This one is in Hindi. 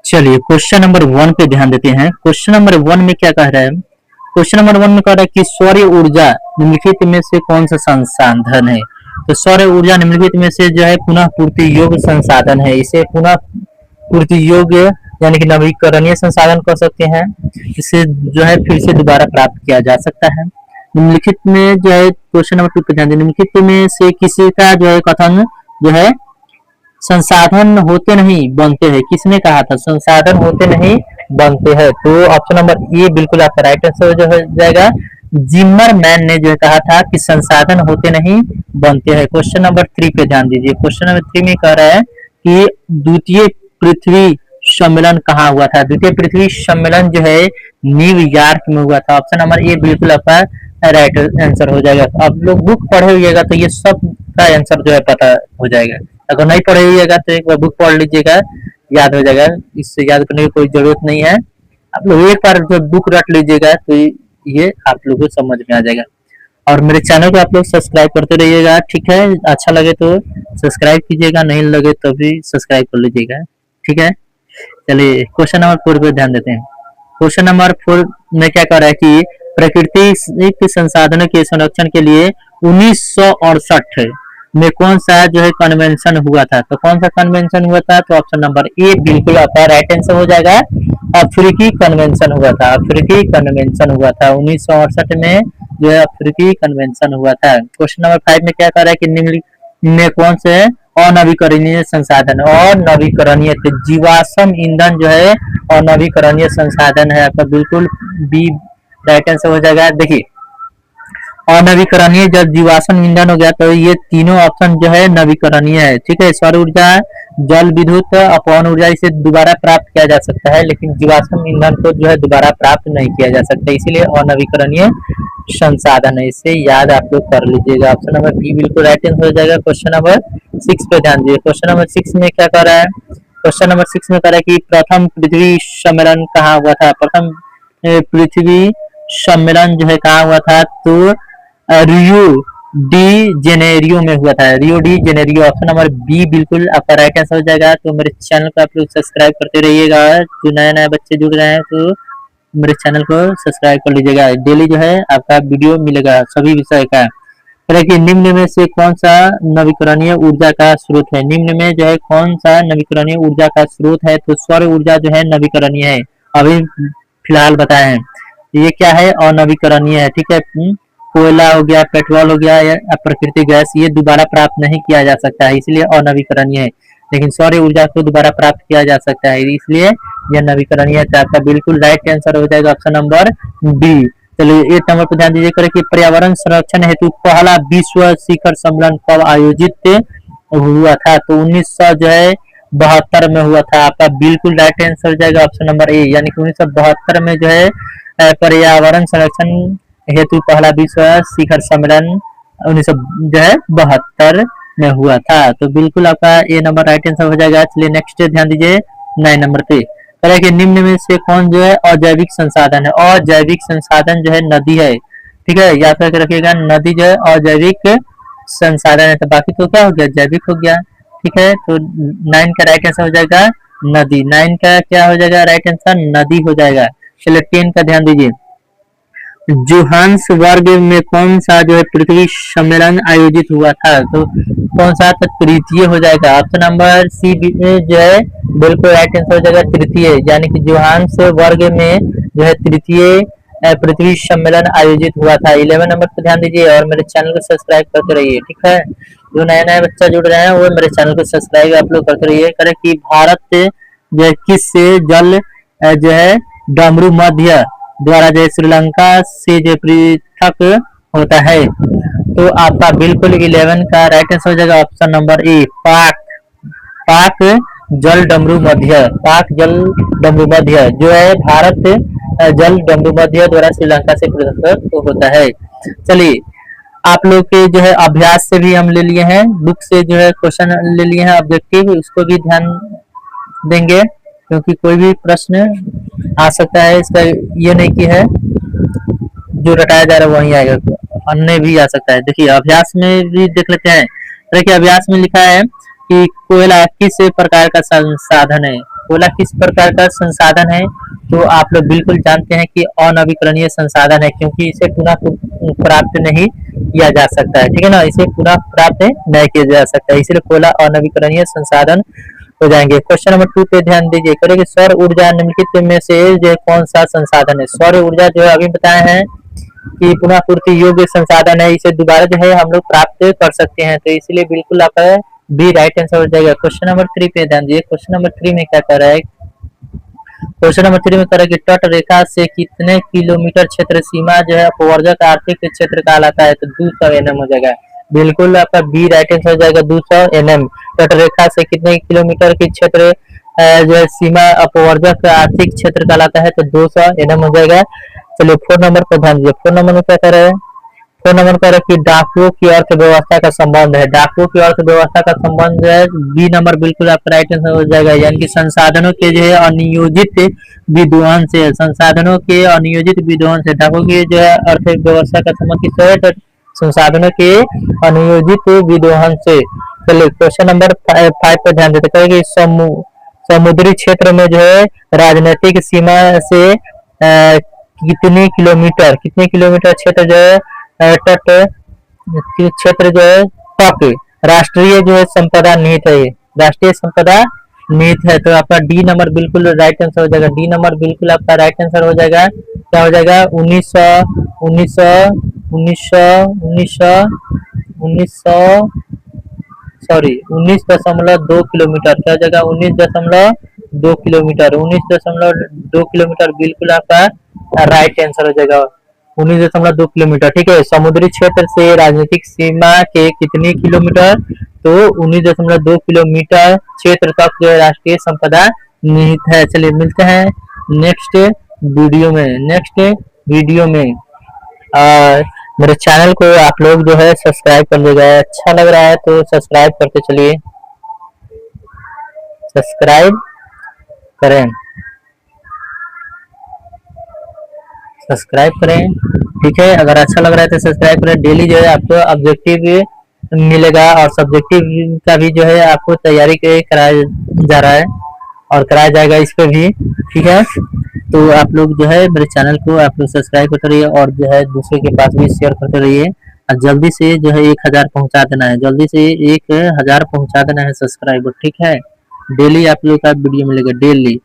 चलिए क्वेश्चन नंबर 1 पे ध्यान देते हैं। क्वेश्चन नंबर 1 में क्या कह रहा है? क्वेश्चन नंबर 1 में कह रहा है कि सौर ऊर्जा निम्नलिखित में से कौन सा संसाधन है? तो सौर ऊर्जा निम्नलिखित में से जो है पुनः पूर्ति योग्य संसाधन है। इसे पुनः पूर्ति योग्य यानी कि नवीकरणीय संसाधन कह सकते हैं। इसे जो है फिर से दोबारा प्राप्त किया जा सकता है। निम्नलिखित में जो है क्वेश्चन नंबर 2 पे ध्यान दें। निम्नलिखित में से किसी का जो है कथन जो है संसाधन होते नहीं बनते हैं, किसने कहा था? संसाधन होते नहीं बनते हैं। तो ऑप्शन नंबर ए बिल्कुल आपका राइट आंसर जो हो जाएगा। जिमरमैन ने जो कहा था कि संसाधन होते नहीं बनते हैं। क्वेश्चन नंबर 3 पे ध्यान दीजिए। क्वेश्चन नंबर 3 में कह रहा है कि द्वितीय पृथ्वी सम्मेलन कहाँ हुआ था? द्वितीय पृथ्वी सम्मेलन जो है न्यूयॉर्क में हुआ था। ऑप्शन नंबर ए बिल्कुल आपका राइट आंसर हो जाएगा। आप लोग बुक पढ़े हुएगा तो ये सब का आंसर जो है पता हो जाएगा। अगर नहीं पढ़े हुएगा तो एक बार बुक पढ़ लीजिएगा, याद हो जाएगा। इससे याद करने की कोई जरूरत नहीं है। आप लोग एक बार जो बुक रट लीजिएगा तो ये आप लोग को समझ में आ जाएगा। और मेरे चैनल को आप लोग सब्सक्राइब करते रहिएगा, ठीक है? अच्छा लगे तो सब्सक्राइब कीजिएगा, नहीं लगे तो भी सब्सक्राइब कर लीजिएगा, ठीक है? चलिए क्वेश्चन नंबर 4 पे ध्यान देते हैं। क्वेश्चन नंबर 4 में क्या कह रहा है कि प्राकृतिक संसाधनों के संरक्षण के लिए 1968 में कौन सा जो है कन्वेंशन हुआ था? तो कौन सा कन्वेंशन हुआ था? तो ऑप्शन नंबर ए बिल्कुल आपका राइट आंसर हो जाएगा। अफ्रीकी कन्वेंशन हुआ था। अफ्रीकी कन्वेंशन हुआ था 1968 में जो है अफ्रीकी कन्वेंशन हुआ था। क्वेश्चन नंबर 5 में क्या कह रहा है कि निम्न में कौन से अनवीकरणीय संसाधन? अनवीकरणीय जीवाश्म ईंधन जो है अनवीकरणीय संसाधन है आपका, बिल्कुल बी राइट आंसर हो जाएगा। देखिए अनवीकरणीय जब जीवाश्म ईंधन हो गया तो ये तीनों ऑप्शन जो है नवीकरणीय है, ठीक है? सौर ऊर्जा, जल विद्युत, पवन ऊर्जा इसे दोबारा प्राप्त किया जा सकता है, लेकिन जीवाश्म ईंधन को जो है दोबारा प्राप्त नहीं किया जा सकता, इसीलिए अनवीकरणीय संसाधन है। इसे याद आप लोग कर लीजिएगा। ऑप्शन नंबर बी बिल्कुल राइट आंसर हो जाएगा। क्वेश्चन नंबर 6 पे ध्यान दीजिए। क्वेश्चन नंबर 6 में क्या कर रहा है? क्वेश्चन नंबर 6 में कह रहा है कि प्रथम पृथ्वी सम्मेलन कहाँ हुआ था? प्रथम पृथ्वी सम्मेलन जो है कहाँ हुआ था? तो रियो डी जेनेरियो में हुआ था। Rio de Janeiro. Option number B बिल्कुल आपका राइट आंसर हो जाएगा। तो मेरे चैनल को आप लोग सब्सक्राइब करते रहिएगा। जो नए नए बच्चे जुड़ रहे हैं तो मेरे चैनल को सब्सक्राइब कर लीजिएगा। डेली जो है आपका वीडियो मिलेगा सभी विषय का। कि निम्न में से कौन सा नवीकरणीय ऊर्जा का स्रोत है? निम्न में जो है कौन सा नवीकरणीय ऊर्जा का स्रोत है? तो सौर ऊर्जा जो है नवीकरणीय है, अभी फिलहाल बताए हैं। ये क्या है? अनवीकरणीय है, ठीक है? कोयला हो गया, पेट्रोल हो गया या प्राकृतिक गैस, ये दोबारा प्राप्त नहीं किया जा सकता है, इसलिए अनवीकरणीय है। लेकिन सौर ऊर्जा को दोबारा प्राप्त किया जा सकता है, इसलिए यह नवीकरणीय है। आपका बिल्कुल राइट आंसर हो जाएगा ऑप्शन नंबर बी। चलिए 8 नंबर पर ध्यान दीजिए करें कि पर्यावरण संरक्षण हेतु पहला विश्व शिखर सम्मेलन कब आयोजित हुआ था? तो 1972 में हुआ था। आपका बिल्कुल राइट आंसर हो जाएगा ऑप्शन नंबर ए, यानी कि 1972 में जो है पर्यावरण संरक्षण हेतु पहला विश्व शिखर सम्मेलन 1972 में हुआ था। तो बिल्कुल आपका ए नंबर राइट आंसर हो जाएगा। चलिए नेक्स्ट ध्यान दीजिए 9 नंबर पे। कह कि निम्न में से कौन जो है अजैविक संसाधन है? अजैविक संसाधन जो है नदी है, ठीक है? याद करके रखिएगा, नदी जो है अजैविक संसाधन है। तो बाकी तो क्या हो गया? जैविक हो गया, ठीक है? तो 9 का राइट आंसर हो जाएगा नदी। 9 का क्या हो जाएगा राइट आंसर? नदी हो जाएगा। चलिए 10 का ध्यान दीजिए। जोहान्सबर्ग में कौन सा जो है पृथ्वी सम्मेलन आयोजित हुआ था? तो कौन सा? तो तृतीय हो जाएगा। ऑप्शन नंबर सी जो है बिल्कुल राइट आंसर हो जाएगा तृतीय, यानी कि जोहान्सबर्ग में जो है तृतीय पृथ्वी सम्मेलन आयोजित हुआ था। 11 नंबर पर ध्यान दीजिए और मेरे चैनल को सब्सक्राइब करते रहिए, ठीक है? जो नए नए बच्चा जुड़ रहे हैं वो मेरे चैनल को सब्सक्राइब आप लोग करते रहिए। करें कि भारत जो है किस जल जो है डमरू मध्य द्वारा जो श्रीलंका से जो पृथक होता है? तो आपका बिल्कुल 11 का राइट आंसर हो जाएगा ऑप्शन नंबर ए, पाक। पाक जल डमरू मध्य। पाक जल डमरू मध्य जो है भारत जल डमरू मध्य द्वारा श्रीलंका से पृथक होता है। चलिए आप लोग के जो है अभ्यास से भी हम ले लिए हैं, बुक से जो है क्वेश्चन ले लिए हैं ऑब्जेक्टिव, उसको भी ध्यान देंगे क्योंकि कोई भी प्रश्न आ सकता है। इसका ये नहीं कि है जो रटाया जा रहा है वही आएगा, अन्य भी आ सकता है। देखिए अभ्यास में भी देख लेते हैं। देखिए अभ्यास में लिखा है कि कोयला किस प्रकार का संसाधन है? कोयला किस प्रकार का संसाधन है, तो आप लोग बिल्कुल जानते हैं कि अनवीकरणीय संसाधन है, क्योंकि इसे पुनः प्राप्त नहीं किया जा सकता है। ठीक है ना, इसे पुनः प्राप्त नहीं किया जा सकता है, इसलिए कोयला अनवीकरणीय संसाधन हो जाएंगे। क्वेश्चन नंबर 2 पे ध्यान दीजिए, करेंगे सौर ऊर्जा निम्नलिखित में से जो कौन सा संसाधन है। सौर ऊर्जा जो है अभी बताए हैं कि पुनः पूर्ति योग्य संसाधन है, इसे दोबारा जो है हम लोग प्राप्त कर सकते हैं, तो इसलिए बिल्कुल आपका बी राइट आंसर हो जाएगा। क्वेश्चन नंबर 3 पे ध्यान दीजिए, क्वेश्चन नंबर 3 में क्या कर रहा है, क्वेश्चन नंबर 3 में कर रहा है कि तट रेखा से कितने किलोमीटर क्षेत्र सीमा जो है अपवर्जक आर्थिक क्षेत्र कहलाता है, तो 200 एनएम हो जाएगा। बिल्कुल आपका बी राइट आंसर हो जाएगा 200 एनएम। तट रेखा से कितने किलोमीटर की क्षेत्र जो है सीमा अपवर्जक आर्थिक क्षेत्र कहलाता है, तो 200 एनएम हो जाएगा। चलिए 4 नंबर पर ध्यान दीजिए, 4 नंबर में क्या कर रहे हैं, 4 नंबर पर कि डाकुओं की अर्थव्यवस्था का संबंध है। डाकुओं की अर्थव्यवस्था का संबंध है, बी नंबर बिल्कुल आपका राइट आंसर हो जाएगा, यानी कि संसाधनों के जो है अनियोजित विद्वहन से, संसाधनों के अनियोजित विद्वहन से डाकुओं की जो है अर्थव्यवस्था का संबंध किससे है, संसाधनों के अनियोजित विद्वहन से। चलिए क्वेश्चन नंबर 5 पर ध्यान देते हैं कि समुद्री क्षेत्र में जो है राजनीतिक सीमा से कितने किलोमीटर क्षेत्र जो है तट क्षेत्र जो है तक राष्ट्रीय जो है संपदा निहित है, राष्ट्रीय संपदा निहित है, तो आपका डी नंबर बिल्कुल राइट आंसर हो जाएगा। डी नंबर बिल्कुल आपका राइट आंसर हो जाएगा। क्या हो जाएगा, 19.2 किलोमीटर, क्या हो जाएगा 19.2 किलोमीटर, 19.2 किलोमीटर बिल्कुल आपका राइट आंसर हो जाएगा, 19.2 किलोमीटर। ठीक है, समुद्री क्षेत्र से राजनीतिक सीमा के कितने किलोमीटर, तो 19.2 किलोमीटर क्षेत्र तक जो है राष्ट्रीय संपदा निहित है। चलिए मिलते हैं नेक्स्ट वीडियो में। मेरे चैनल को आप लोग जो है सब्सक्राइब कर लीजिएगा, अच्छा लग रहा है तो सब्सक्राइब करते चलिए, सब्सक्राइब करें, ठीक है। अगर अच्छा लग रहा है तो सब्सक्राइब करें। डेली जो है आपको ऑब्जेक्टिव मिलेगा और सब्जेक्टिव का भी जो है आपको तैयारी कराया जा रहा है और कराया जाएगा इस पे भी, ठीक है। तो आप लोग जो है मेरे चैनल को आप लोग सब्सक्राइब करते रहिए और जो है दूसरे के पास भी शेयर करते रहिए और जल्दी से जो है 1000 पहुंचा देना है, जल्दी से 1000 पहुंचा देना है सब्सक्राइबर, ठीक है। डेली आप लोग का वीडियो मिलेगा डेली।